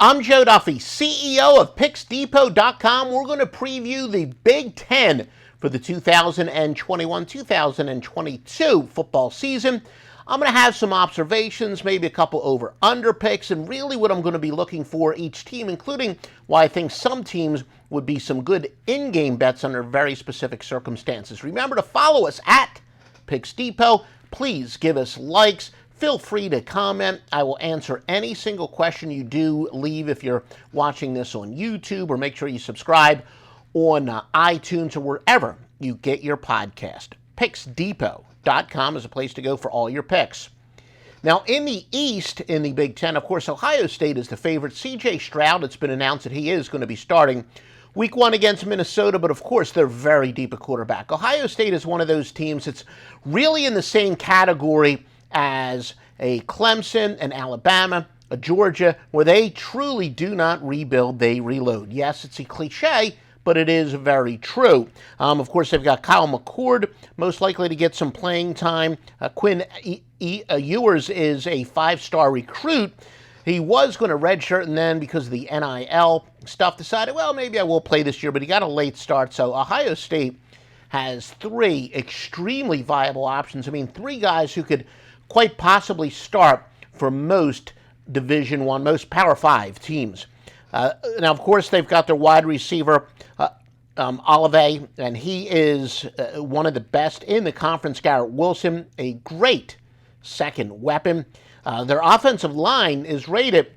I'm Joe Duffy, CEO of PicksDepot.com. We're going to preview the Big Ten for the 2021-2022 football season. I'm going to have some observations, maybe a couple over-under picks, and really what I'm going to be looking for each team, including why I think some teams would be some good in-game bets under very specific circumstances. Remember to follow us at Picks Depot. Please give us likes. Feel free to comment. I will answer any single question you do leave if you're watching this on YouTube, or make sure you subscribe on iTunes or wherever you get your podcast. PicksDepot.com is a place to go for all your picks. Now, in the East, in the Big Ten, of course, Ohio State is the favorite. C.J. Stroud, it's been announced that he is going to be starting Week 1 against Minnesota, but of course they're very deep at quarterback. Ohio State is one of those teams that's really in the same category as a Clemson, an Alabama, a Georgia, where they truly do not rebuild, they reload. Yes, it's a cliche, but it is very true. Of course, they've got Kyle McCord, most likely to get some playing time. Quinn Ewers is a five-star recruit. He was going to redshirt, and then because of the NIL stuff, decided, well, maybe I will play this year, but he got a late start. So Ohio State has three extremely viable options. I mean, three guys who could quite possibly start for most Division I, most Power 5 teams. Now, of course, they've got their wide receiver, Olave, and he is one of the best in the conference. Garrett Wilson, a great second weapon. Their offensive line is rated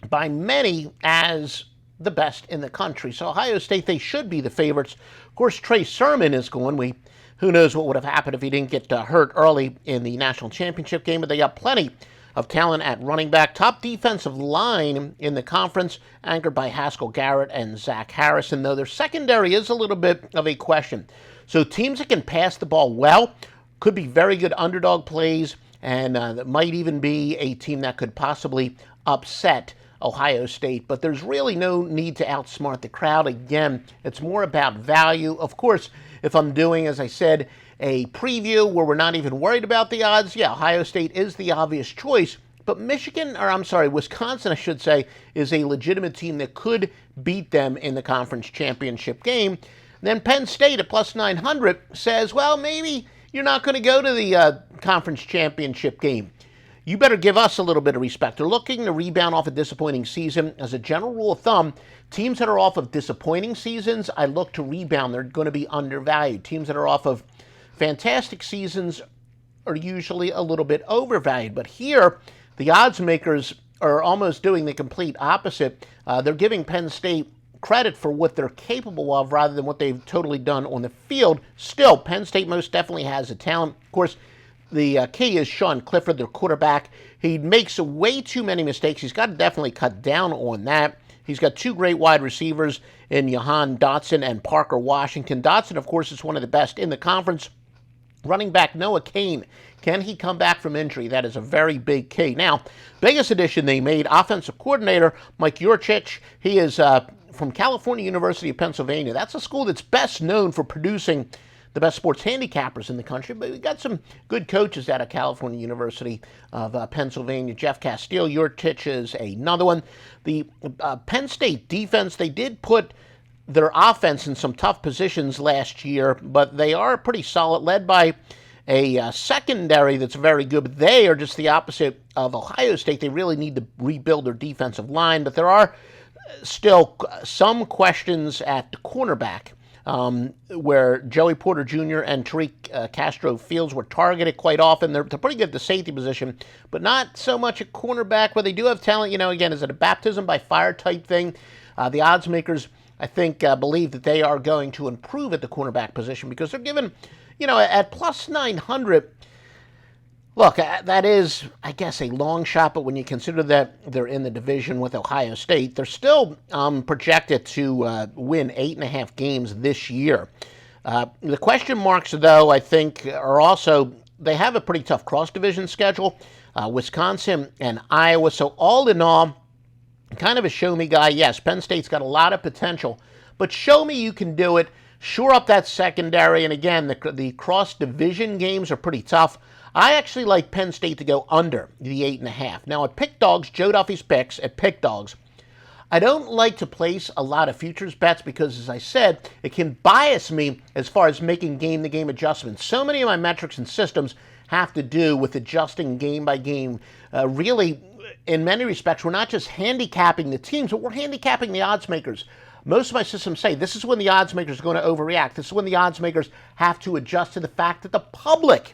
by many as the best in the country. So Ohio State, they should be the favorites. Of course, Trey Sermon is going. Who knows what would have happened if he didn't get hurt early in the national championship game, but they got plenty of talent at running back. Top defensive line in the conference, anchored by Haskell Garrett and Zach Harrison, though their secondary is a little bit of a question. So teams that can pass the ball well could be very good underdog plays, and that might even be a team that could possibly upset Ohio State. But there's really no need to outsmart the crowd. Again, it's more about value. Of course, if I'm doing, as I said, a preview where we're not even worried about the odds, yeah, Ohio State is the obvious choice. But Wisconsin, I should say, is a legitimate team that could beat them in the conference championship game. And then Penn State at plus 900 says, well, maybe you're not going to go to the conference championship game. You better give us a little bit of respect. They're looking to rebound off a disappointing season. As a general rule of thumb, teams that are off of disappointing seasons, I look to rebound. They're going to be undervalued. Teams that are off of fantastic seasons are usually a little bit overvalued. But here, the odds makers are almost doing the complete opposite. They're giving Penn State credit for what they're capable of rather than what they've totally done on the field. Still, Penn State most definitely has the talent. Of course, the key is Sean Clifford, their quarterback. He makes way too many mistakes. He's got to definitely cut down on that. He's got two great wide receivers in Jahan Dotson and Parker Washington. Dotson, of course, is one of the best in the conference. Running back Noah Cain, can he come back from injury? That is a very big key. Now, biggest addition they made, offensive coordinator Mike Yurcich. He is from California University of Pennsylvania. That's a school that's best known for producing the best sports handicappers in the country, but we got some good coaches out of California University of Pennsylvania. Jeff Castile, Yurcich is another one. The Penn State defense, they did put their offense in some tough positions last year, but they are pretty solid, led by a secondary that's very good. But they are just the opposite of Ohio State. They really need to rebuild their defensive line, but there are still some questions at the cornerback, where Joey Porter Jr. and Tariq Castro Fields were targeted quite often. They're pretty good at the safety position, but not so much at cornerback, where they do have talent. Again, is it a baptism by fire type thing? The odds makers, I think, believe that they are going to improve at the cornerback position because they're given, at plus 900. Look, that is, I guess, a long shot, but when you consider that they're in the division with Ohio State, they're still projected to win 8.5 games this year. The question marks, though, I think, are also, they have a pretty tough cross-division schedule, Wisconsin and Iowa. So all in all, kind of a show-me guy. Yes, Penn State's got a lot of potential, but show me you can do it. Shore up that secondary, and again, the cross-division games are pretty tough. I actually like Penn State to go under the 8.5. Now, at Pick Dogs, Joe Duffy's picks at Pick Dogs, I don't like to place a lot of futures bets because, as I said, it can bias me as far as making game-to-game adjustments. So many of my metrics and systems have to do with adjusting game by game. Really, in many respects, we're not just handicapping the teams, but we're handicapping the odds makers. Most of my systems say this is when the odds makers are going to overreact. This is when the odds makers have to adjust to the fact that the public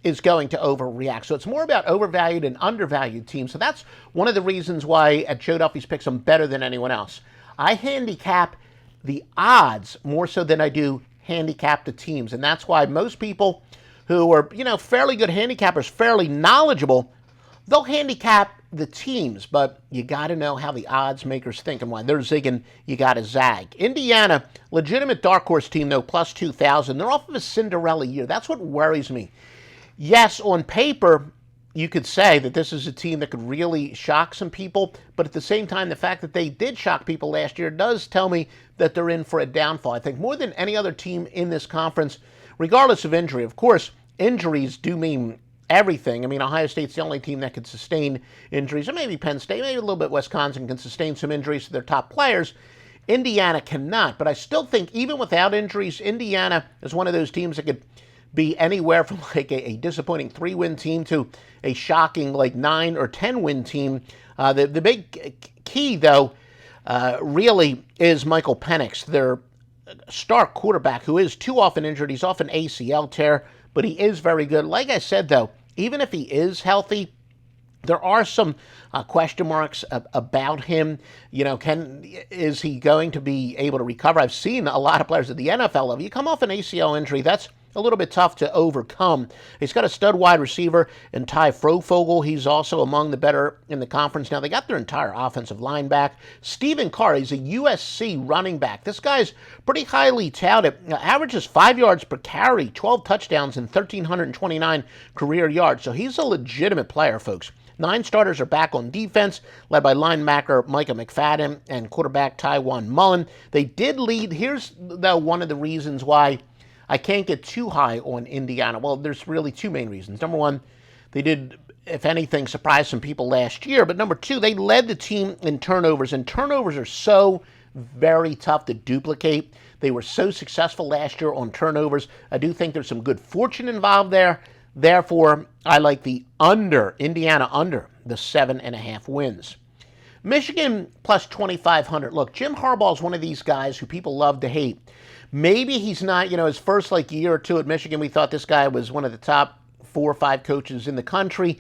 is going to overreact. So it's more about overvalued and undervalued teams. So that's one of the reasons why at Joe Duffy's Picks I'm better than anyone else. I handicap the odds more so than I do handicap the teams. And that's why most people who are, fairly good handicappers, fairly knowledgeable, they'll handicap the teams, but you got to know how the odds makers think, and when they're zigging, you got to zag. Indiana, legitimate dark horse team, though, plus 2,000. They're off of a Cinderella year. That's what worries me. Yes, on paper, you could say that this is a team that could really shock some people, but at the same time, the fact that they did shock people last year does tell me that they're in for a downfall. I think more than any other team in this conference, regardless of injury. Of course, injuries do mean everything. I mean, Ohio State's the only team that can sustain injuries, or maybe Penn State, maybe a little bit Wisconsin can sustain some injuries to their top players. Indiana cannot, but I still think even without injuries, Indiana is one of those teams that could be anywhere from like a disappointing 3-win team to a shocking like 9 or 10-win team. The big key, though, really is Michael Penix, their star quarterback, who is too often injured. He's off an ACL tear, but he is very good. Like I said, though, even if he is healthy, there are some question marks about him. Is he going to be able to recover? I've seen a lot of players at the NFL level. You come off an ACL injury, that's a little bit tough to overcome. He's got a stud wide receiver in Ty Frofogel. He's also among the better in the conference. Now, they got their entire offensive line back. Stephen Carr, he's a USC running back. This guy's pretty highly touted. Averages 5 yards per carry, 12 touchdowns, and 1,329 career yards. So he's a legitimate player, folks. 9 starters are back on defense, led by linebacker Micah McFadden and quarterback Tywan Mullen. They did lead. Here's, though, one of the reasons why I can't get too high on Indiana. Well, there's really two main reasons. Number one, they did, if anything, surprise some people last year. But number two, they led the team in turnovers, and turnovers are so very tough to duplicate. They were so successful last year on turnovers. I do think there's some good fortune involved there. Therefore, I like the under, Indiana under the 7.5 wins. Michigan plus 2,500. Look, Jim Harbaugh is one of these guys who people love to hate. Maybe he's not, his first year or two at Michigan, we thought this guy was one of the top 4 or 5 coaches in the country.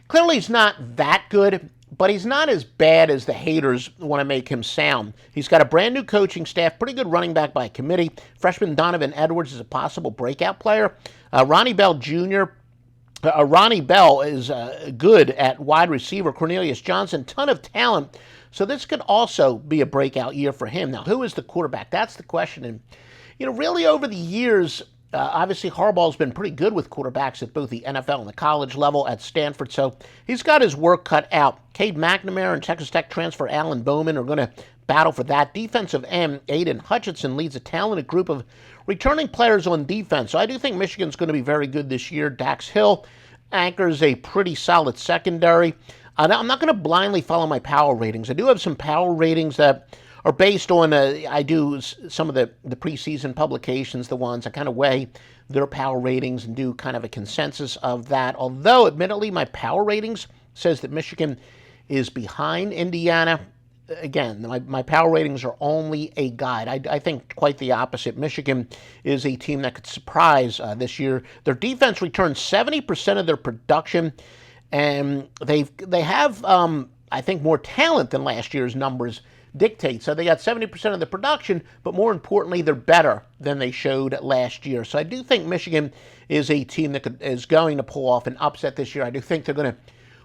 Clearly he's not that good, but he's not as bad as the haters want to make him sound. He's got a brand new coaching staff, pretty good running back by committee. Freshman Donovan Edwards is a possible breakout player. Ronnie Bell Jr., Ronnie Bell is good at wide receiver. Cornelius Johnson, ton of talent. So this could also be a breakout year for him. Now, who is the quarterback? That's the question. And, really over the years, obviously Harbaugh's been pretty good with quarterbacks at both the NFL and the college level at Stanford. So he's got his work cut out. Cade McNamara and Texas Tech transfer Alan Bowman are going to battle for that. Defensive end, Aiden Hutchinson leads a talented group of returning players on defense. So I do think Michigan's going to be very good this year. Dax Hill anchors a pretty solid secondary. I'm not going to blindly follow my power ratings. I do have some power ratings that are based on, I do some of the preseason publications, the ones I kind of weigh their power ratings and do kind of a consensus of that. Although, admittedly, my power ratings says that Michigan is behind Indiana. Again, my power ratings are only a guide. I think quite the opposite. Michigan is a team that could surprise this year. Their defense returns 70% of their production, and they have, I think, more talent than last year's numbers dictate. So they got 70% of the production, but more importantly, they're better than they showed last year. So I do think Michigan is a team that is going to pull off an upset this year. I do think they're going to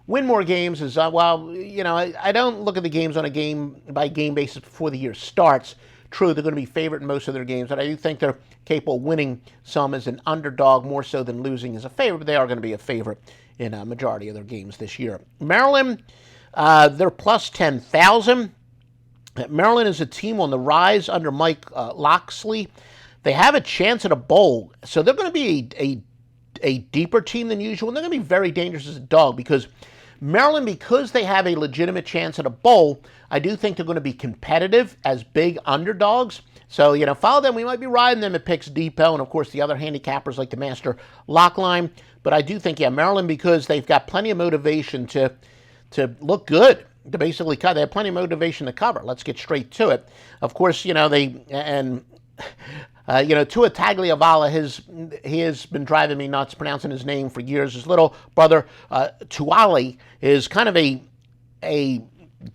win more games. I don't look at the games on a game-by-game basis before the year starts. True, they're going to be favored in most of their games, but I do think they're capable of winning some as an underdog more so than losing as a favorite, but they are going to be a favorite in a majority of their games this year. Maryland, they're plus 10,000. Maryland is a team on the rise under Mike Locksley. They have a chance at a bowl, so they're going to be a deeper team than usual, and they're going to be very dangerous as a dog because Maryland, because they have a legitimate chance at a bowl, I do think they're going to be competitive as big underdogs. So, follow them. We might be riding them at Picks Depot, and of course the other handicappers like the Master Lock Line. But I do think, Maryland, because they've got plenty of motivation to look good, to basically cover. They have plenty of motivation to cover. Let's get straight to it. Of course, Tua Tagliavala, he has been driving me nuts pronouncing his name for years. His little brother, Tuali, is kind of a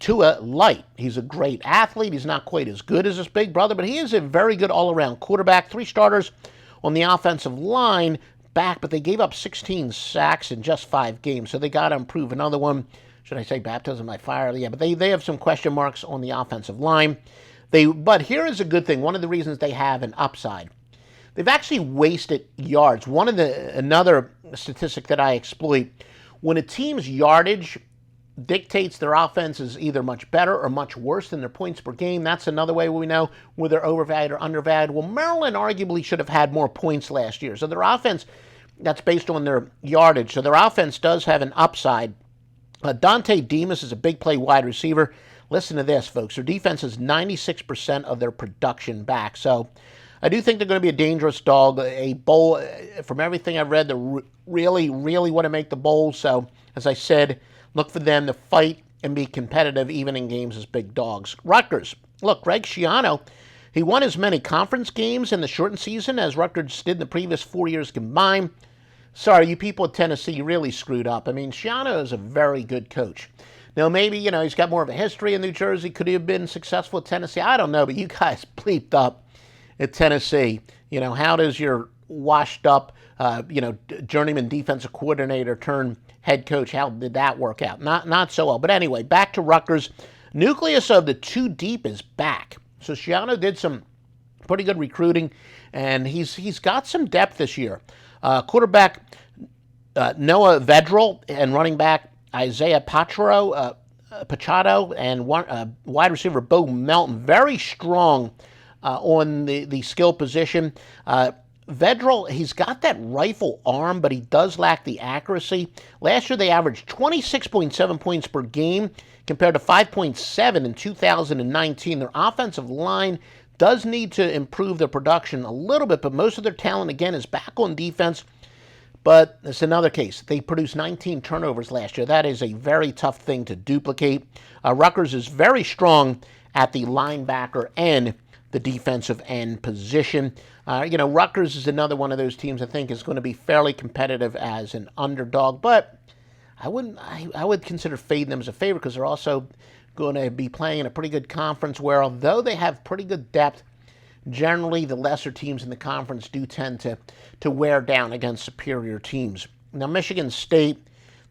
Tua light. He's a great athlete. He's not quite as good as his big brother, but he is a very good all-around quarterback. 3 starters on the offensive line back, but they gave up 16 sacks in just 5 games, so they got to improve. Another one, should I say baptism by fire? Yeah, but they have some question marks on the offensive line. But here is a good thing. One of the reasons they have an upside. They've actually wasted yards. Another statistic that I exploit, when a team's yardage dictates their offense is either much better or much worse than their points per game. That's another way we know whether they're overvalued or undervalued. Well, Maryland arguably should have had more points last year. So their offense, that's based on their yardage. So their offense does have an upside. Dante Demas is a big play wide receiver. Listen to this, folks. Their defense is 96% of their production back. So I do think they're going to be a dangerous dog. A bowl, from everything I've read, they really, really want to make the bowl. So, as I said, look for them to fight and be competitive even in games as big dogs. Rutgers. Look, Greg Schiano, he won as many conference games in the shortened season as Rutgers did in the previous 4 years combined. Sorry, you people at Tennessee, you really screwed up. I mean, Schiano is a very good coach. Now, maybe, he's got more of a history in New Jersey. Could he have been successful at Tennessee? I don't know, but you guys bleeped up at Tennessee. How does your washed up, journeyman defensive coordinator turn head coach? How did that work out? Not so well. But anyway, back to Rutgers. Nucleus of the 2 deep is back. So Schiano did some pretty good recruiting, and he's got some depth this year. Quarterback Noah Vedral and running back Isaiah Pachado, and wide receiver Bo Melton. Very strong on the skill position. Vedral, he's got that rifle arm, but he does lack the accuracy. Last year, they averaged 26.7 points per game compared to 5.7 in 2019. Their offensive line does need to improve their production a little bit, but most of their talent, again, is back on defense. But it's another case. They produced 19 turnovers last year. That is a very tough thing to duplicate. Rutgers is very strong at the linebacker and the defensive end position. Rutgers is another one of those teams I think is going to be fairly competitive as an underdog, but I would consider fading them as a favorite because they're also going to be playing in a pretty good conference where, although they have pretty good depth, generally the lesser teams in the conference do tend to wear down against superior teams. Now, Michigan State,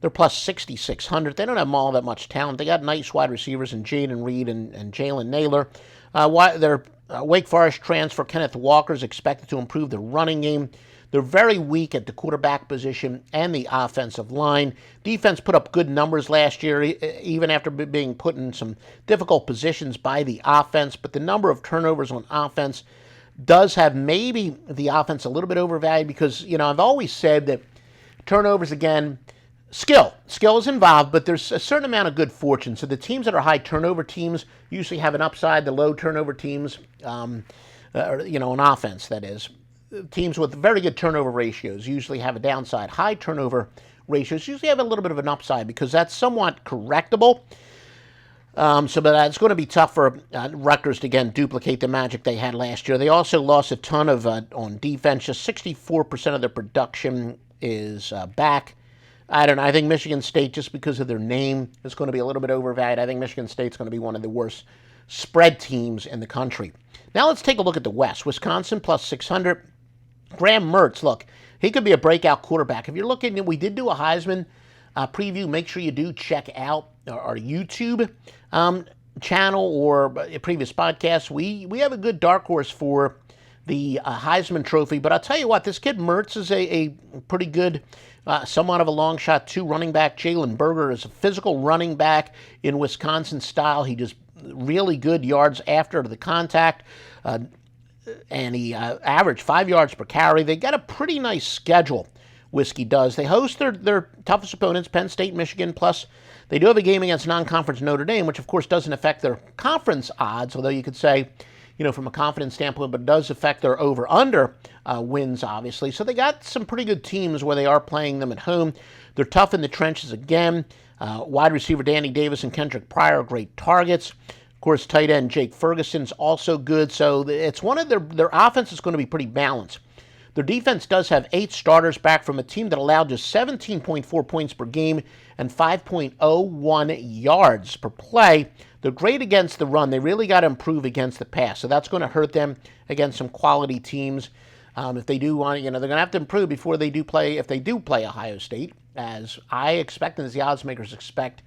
they're plus 6,600. They don't have all that much talent. They got nice wide receivers in Jaden Reed and Jalen Naylor. Their Wake Forest transfer Kenneth Walker is expected to improve the running game. They're very weak at the quarterback position and the offensive line. Defense put up good numbers last year, even after being put in some difficult positions by the offense. But the number of turnovers on offense does have maybe the offense a little bit overvalued because, I've always said that turnovers, again, skill is involved, but there's a certain amount of good fortune. So the teams that are high turnover teams usually have an upside. The low turnover teams, on offense, that is. Teams with very good turnover ratios usually have a downside. High turnover ratios usually have a little bit of an upside because that's somewhat correctable. But it's going to be tough for Rutgers to, again, duplicate the magic they had last year. They also lost a ton of on defense. Just 64% of their production is back. I don't know. I think Michigan State, just because of their name, is going to be a little bit overvalued. I think Michigan State's going to be one of the worst spread teams in the country. Now let's take a look at the West. Wisconsin plus 600. Graham Mertz, look, he could be a breakout quarterback. If you're looking, we did do a Heisman preview. Make sure you do check out our YouTube channel or previous podcasts. We have a good dark horse for the Heisman Trophy. But I'll tell you what, this kid Mertz is a pretty good, somewhat of a long shot, too. Running back Jalen Berger is a physical running back in Wisconsin style. He does really good yards after the contact. And he averaged 5 yards per carry. They got a pretty nice schedule Whiskey does. They host their toughest opponents, Penn State, Michigan, plus they do have a game against non-conference Notre Dame, which of course doesn't affect their conference odds, although you could say, from a confidence standpoint, but it does affect their over-under wins, obviously. So they got some pretty good teams where they are playing them at home. They're tough in the trenches again. Wide receiver Danny Davis and Kendrick Pryor, great targets. Of course, tight end Jake Ferguson's also good. So it's one of their offense is going to be pretty balanced. Their defense does have 8 starters back from a team that allowed just 17.4 points per game and 5.01 yards per play. They're great against the run. They really got to improve against the pass. So that's going to hurt them against some quality teams. If they do want, they're going to have to improve before they do play, if they do play Ohio State, as I expect and as the odds makers expect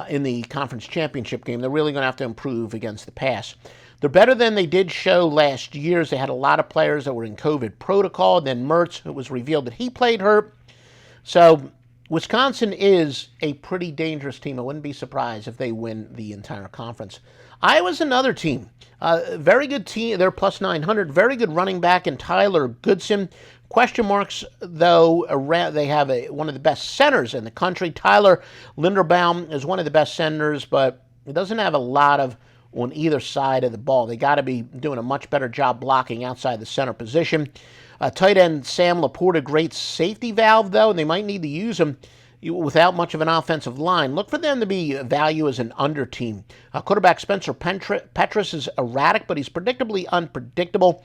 in the conference championship game. They're really going to have to improve against the pass. They're better than they did show last year. They had a lot of players that were in COVID protocol. Then Mertz, it was revealed that he played hurt. So Wisconsin is a pretty dangerous team. I wouldn't be surprised if they win the entire conference. Iowa's another team. Very good team. They're plus 900. Very good running back in Tyler Goodson. Question marks, though, they have one of the best centers in the country. Tyler Linderbaum is one of the best centers, but it doesn't have a lot of on either side of the ball. They got to be doing a much better job blocking outside the center position. Tight end Sam Laporta, great safety valve, though, and they might need to use him without much of an offensive line. Look for them to be value as an under team. Quarterback Spencer Petras is erratic, but he's predictably unpredictable.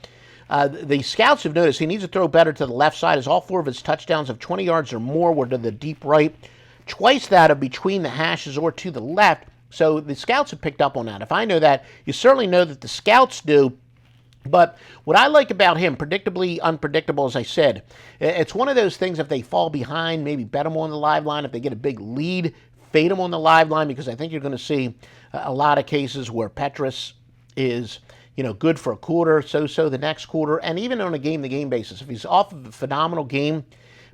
The scouts have noticed he needs to throw better to the left side, as all 4 of his touchdowns of 20 yards or more were to the deep right. Twice that of between the hashes or to the left. So the scouts have picked up on that. If I know that, you certainly know that the scouts do. But what I like about him, predictably unpredictable, as I said, it's one of those things, if they fall behind, maybe bet them on the live line. If they get a big lead, fade them on the live line, because I think you're going to see a lot of cases where Petras is, good for a quarter, so the next quarter, and even on a game-to-game basis. If he's off of a phenomenal game,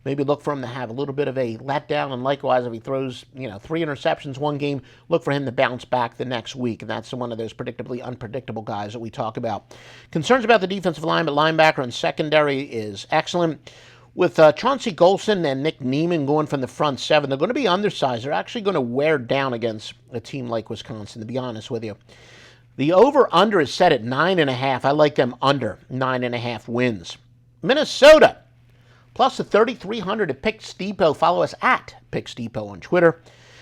maybe look for him to have a little bit of a letdown, and likewise, if he throws, 3 interceptions one game, look for him to bounce back the next week, and that's one of those predictably unpredictable guys that we talk about. Concerns about the defensive line, but linebacker and secondary is excellent. With Chauncey Golson and Nick Neiman going from the front 7, they're going to be undersized. They're actually going to wear down against a team like Wisconsin, to be honest with you. The over-under is set at 9.5. I like them under 9.5 wins. Minnesota, plus the 3,300 at Picks Depot. Follow us at Picks Depot on Twitter.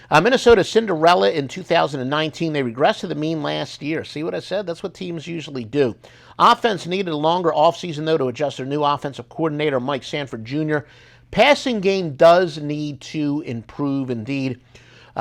Minnesota Cinderella in 2019. They regressed to the mean last year. See what I said? That's what teams usually do. Offense needed a longer offseason, though, to adjust their new offensive coordinator, Mike Sanford Jr. Passing game does need to improve, indeed.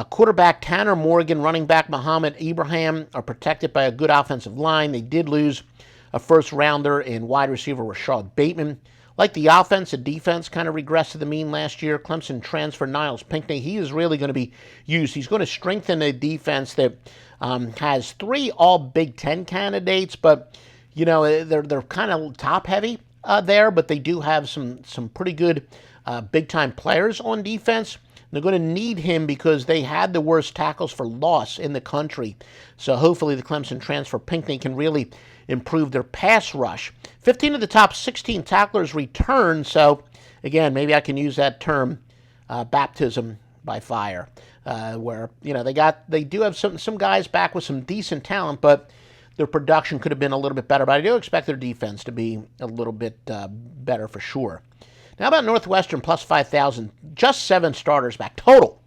Quarterback Tanner Morgan, running back Muhammad Ibrahim are protected by a good offensive line. They did lose a first-rounder in wide receiver Rashad Bateman. Like the offense, the defense kind of regressed to the mean last year. Clemson transfer Niles Pinckney. He is really going to be used. He's going to strengthen a defense that has 3 all Big Ten candidates, but they're kind of top-heavy there, but they do have some pretty good big-time players on defense. They're going to need him because they had the worst tackles for loss in the country. So hopefully the Clemson transfer Pinckney can really improve their pass rush. 15 of the top 16 tacklers return. So again, maybe I can use that term, baptism by fire, where they do have some guys back with some decent talent, but their production could have been a little bit better. But I do expect their defense to be a little bit better for sure. Now about Northwestern, plus 5,000, just 7 starters back total.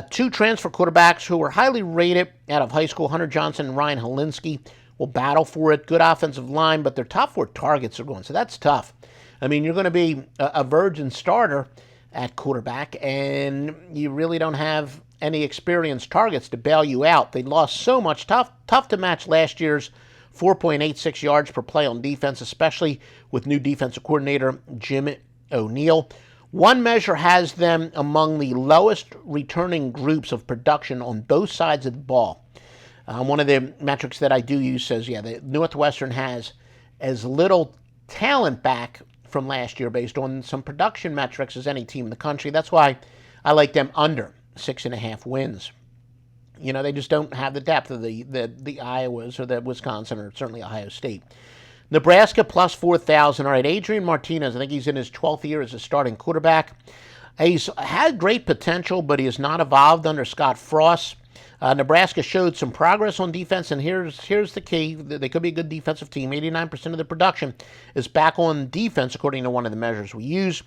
2 transfer quarterbacks who were highly rated out of high school, Hunter Johnson and Ryan Helinski, will battle for it. Good offensive line, but their top 4 targets are going, so that's tough. I mean, you're going to be a virgin starter at quarterback, and you really don't have any experienced targets to bail you out. They lost so much. Tough to match last year's 4.86 yards per play on defense, especially with new defensive coordinator Jim O'Neill. One measure has them among the lowest returning groups of production on both sides of the ball. One of the metrics that I do use says, the Northwestern has as little talent back from last year based on some production metrics as any team in the country. That's why I like them under 6.5 wins. They just don't have the depth of the Iowas or the Wisconsin or certainly Ohio State. Nebraska plus 4,000. All right, Adrian Martinez, I think he's in his 12th year as a starting quarterback. He's had great potential, but he has not evolved under Scott Frost. Nebraska showed some progress on defense, and here's the key. They could be a good defensive team. 89% of the production is back on defense, according to one of the measures we use.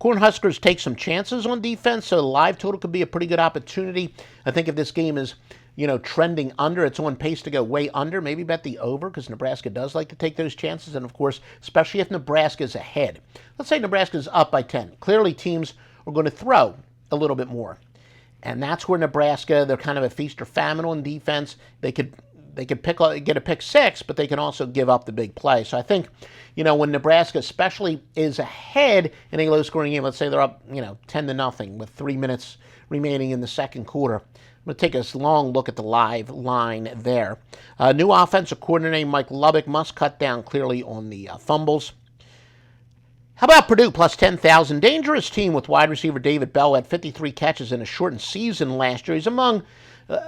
Cornhuskers take some chances on defense, so the live total could be a pretty good opportunity. I think if this game is, trending under, it's on pace to go way under, maybe bet the over, because Nebraska does like to take those chances, and of course, especially if Nebraska is ahead. Let's say Nebraska is up by 10. Clearly, teams are going to throw a little bit more. And that's where Nebraska, they're kind of a feast or famine on defense. They could get a pick six, but they can also give up the big play. So I think, when Nebraska especially is ahead in a low-scoring game, let's say they're up, 10-0 with 3 minutes remaining in the second quarter. I'm going to take a long look at the live line there. New offensive coordinator Mike Lubbock must cut down clearly on the fumbles. How about Purdue plus 10,000? Dangerous team with wide receiver David Bell had 53 catches in a shortened season last year. He's among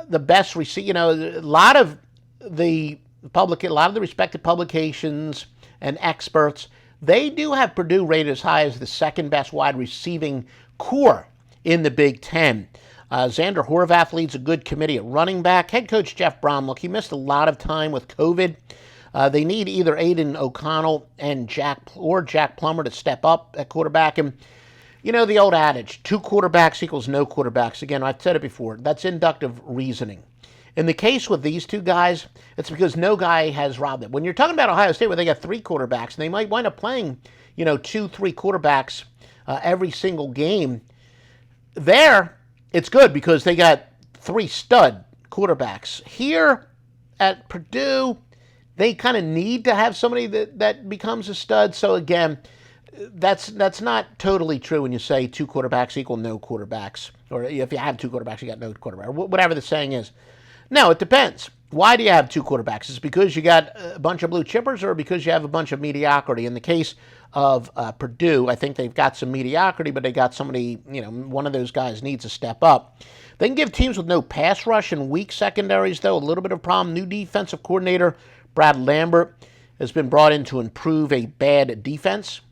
the best receivers. A lot of the respected publications and experts, they do have Purdue rated as high as the second best wide receiving core in the Big Ten. Xander Horvath leads a good committee at running back. Head coach Jeff Brom, look, he missed a lot of time with COVID. They need either Aiden O'Connell and Jack Plummer to step up at quarterback. And, the old adage, 2 quarterbacks equals no quarterbacks. Again, I've said it before. That's inductive reasoning. In the case with these two guys, it's because no guy has robbed them. When you're talking about Ohio State, where they got 3 quarterbacks, and they might wind up playing, 2, 3 quarterbacks every single game, there, it's good because they got 3 stud quarterbacks. Here at Purdue, they kind of need to have somebody that becomes a stud. So again, that's not totally true when you say 2 quarterbacks equal no quarterbacks. Or if you have 2 quarterbacks, you got no quarterback. Or whatever the saying is. No, it depends. Why do you have 2 quarterbacks? Is it because you got a bunch of blue chippers or because you have a bunch of mediocrity? In the case of Purdue, I think they've got some mediocrity, but they got somebody, one of those guys needs to step up. They can give teams with no pass rush and weak secondaries, though, a little bit of a problem. New defensive coordinator Brad Lambert has been brought in to improve a bad defense.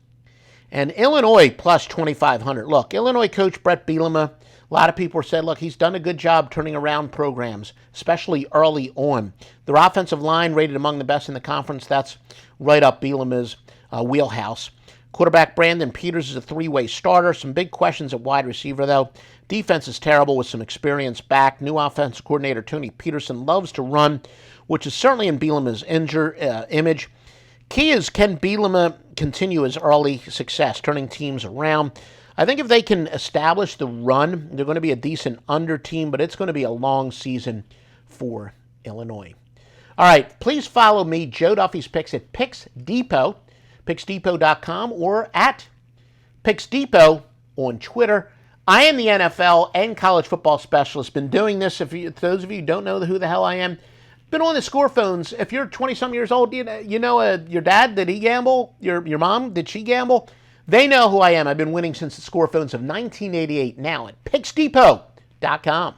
And Illinois plus 2,500. Look, Illinois coach Brett Bielema, a lot of people said, look, he's done a good job turning around programs, especially early on. Their offensive line rated among the best in the conference. That's right up Bielema's wheelhouse. Quarterback Brandon Peters is a 3-way starter. Some big questions at wide receiver, though. Defense is terrible with some experience back. New offensive coordinator Tony Peterson loves to run, which is certainly in Bielema's image. Key is, can Bielema continue his early success, turning teams around? I think if they can establish the run, they're going to be a decent under team, but it's going to be a long season for Illinois. All right, please follow me, Joe Duffy's Picks, at Picks Depot, PicksDepot.com, or at Picks Depot on Twitter. I am the NFL and college football specialist. Been doing this, those of you who don't know who the hell I am, been on the score phones. If you're 20-some years old, your dad, did he gamble? Your mom, did she gamble? They know who I am. I've been winning since the score phones of 1988, now at PicksDepot.com.